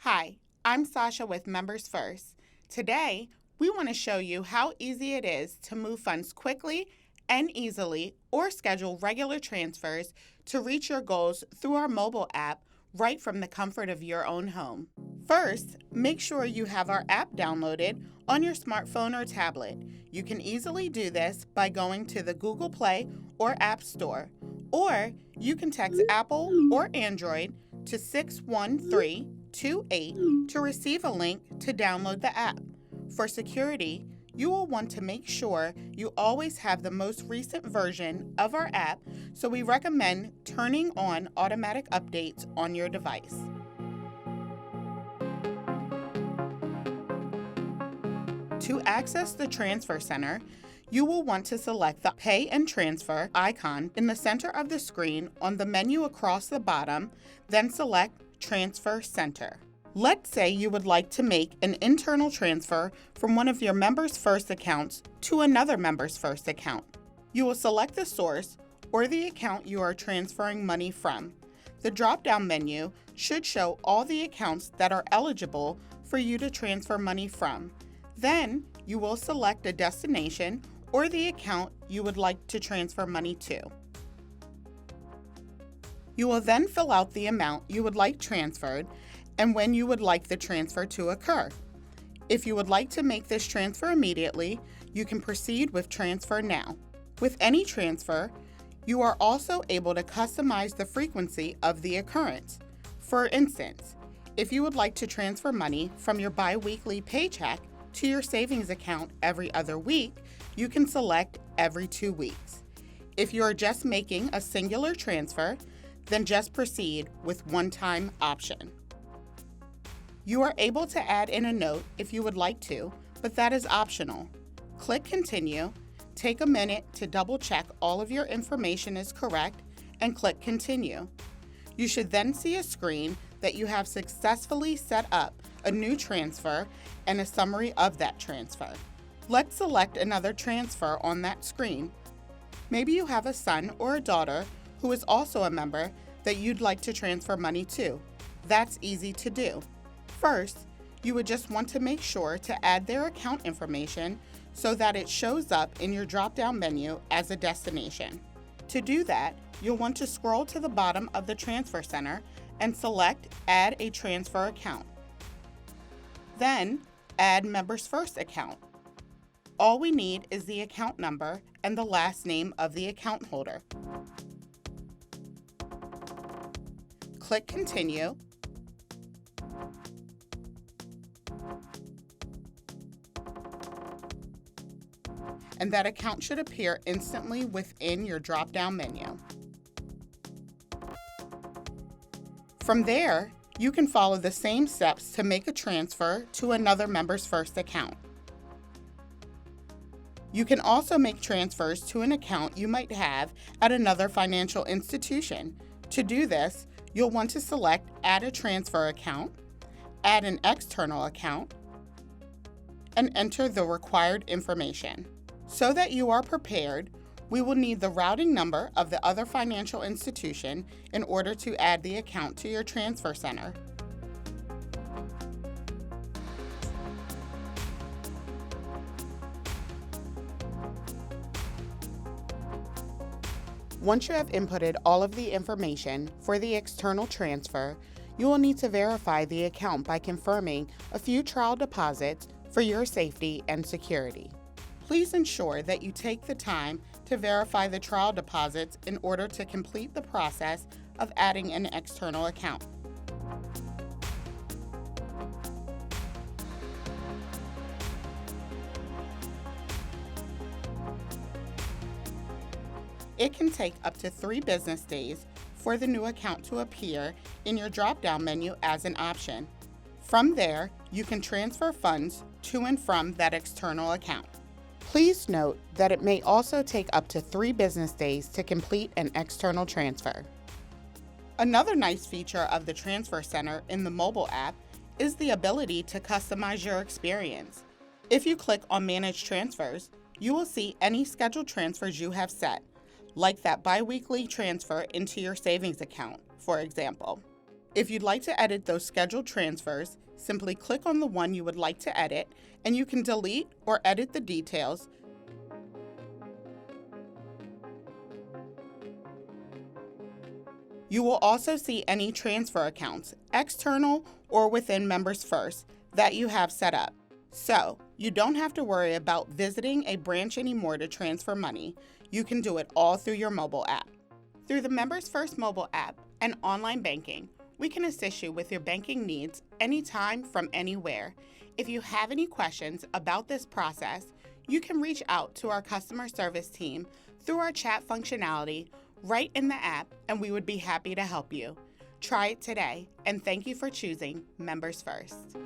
Hi, I'm Sasha with Members First. Today, we want to show you how easy it is to move funds quickly and easily or schedule regular transfers to reach your goals through our mobile app right from the comfort of your own home. First, make sure you have our app downloaded on your smartphone or tablet. You can easily do this by going to the Google Play or App Store, or you can text Apple or Android to 61328 to receive a link to download the app. For security, you will want to make sure you always have the most recent version of our app, so we recommend turning on automatic updates on your device. To access the Transfer Center, you will want to select the Pay and Transfer icon in the center of the screen on the menu across the bottom, then select Transfer Center. Let's say you would like to make an internal transfer from one of your Members First accounts to another Members First account. You will select the source or the account you are transferring money from. The drop-down menu should show all the accounts that are eligible for you to transfer money from. Then you will select a destination or the account you would like to transfer money to. You will then fill out the amount you would like transferred and when you would like the transfer to occur. If you would like to make this transfer immediately, you can proceed with Transfer Now. With any transfer, you are also able to customize the frequency of the occurrence. For instance, if you would like to transfer money from your bi-weekly paycheck to your savings account every other week, you can select every 2 weeks. If you are just making a singular transfer, then just proceed with one-time option. You are able to add in a note if you would like to, but that is optional. Click Continue, take a minute to double check all of your information is correct, and click Continue. You should then see a screen that you have successfully set up a new transfer and a summary of that transfer. Let's select another transfer on that screen. Maybe you have a son or a daughter who is also a member that you'd like to transfer money to. That's easy to do. First, you would just want to make sure to add their account information so that it shows up in your drop-down menu as a destination. To do that, you'll want to scroll to the bottom of the Transfer Center and select Add a Transfer Account. Then, add Members First account. All we need is the account number and the last name of the account holder. Click Continue. And that account should appear instantly within your drop-down menu. From there, you can follow the same steps to make a transfer to another Members First account. You can also make transfers to an account you might have at another financial institution. To do this, you'll want to select Add a Transfer Account, add an external account, and enter the required information. So that you are prepared, we will need the routing number of the other financial institution in order to add the account to your transfer center. Once you have inputted all of the information for the external transfer, you will need to verify the account by confirming a few trial deposits for your safety and security. Please ensure that you take the time to verify the trial deposits in order to complete the process of adding an external account. It can take up to 3 business days for the new account to appear in your drop-down menu as an option. From there, you can transfer funds to and from that external account. Please note that it may also take up to 3 business days to complete an external transfer. Another nice feature of the Transfer Center in the mobile app is the ability to customize your experience. If you click on Manage Transfers, you will see any scheduled transfers you have set, like that bi-weekly transfer into your savings account, for example. If you'd like to edit those scheduled transfers, simply click on the one you would like to edit, and you can delete or edit the details. You will also see any transfer accounts, external or within Members First, that you have set up. So, you don't have to worry about visiting a branch anymore to transfer money. You can do it all through your mobile app. Through the Members First mobile app and online banking, we can assist you with your banking needs anytime from anywhere. If you have any questions about this process, you can reach out to our customer service team through our chat functionality right in the app, and we would be happy to help you. Try it today, and thank you for choosing Members First.